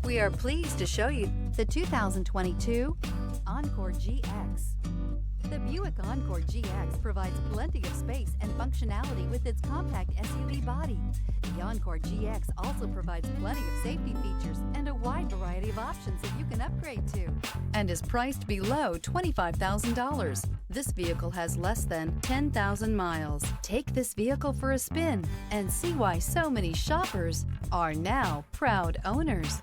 We are pleased to show you the 2022 Encore GX. The Buick Encore GX provides plenty of space and functionality with its compact SUV body. The Encore GX also provides plenty of safety features and a wide variety of options that you can upgrade to, and is priced below $25,000. This vehicle has less than 10,000 miles. Take this vehicle for a spin and see why so many shoppers are now proud owners.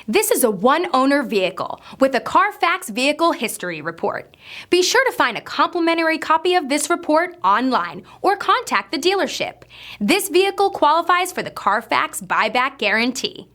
This is a one-owner vehicle with a Carfax Vehicle History Report. Be sure to find a complimentary copy of this report online or contact the dealership. This vehicle qualifies for the Carfax Buyback Guarantee.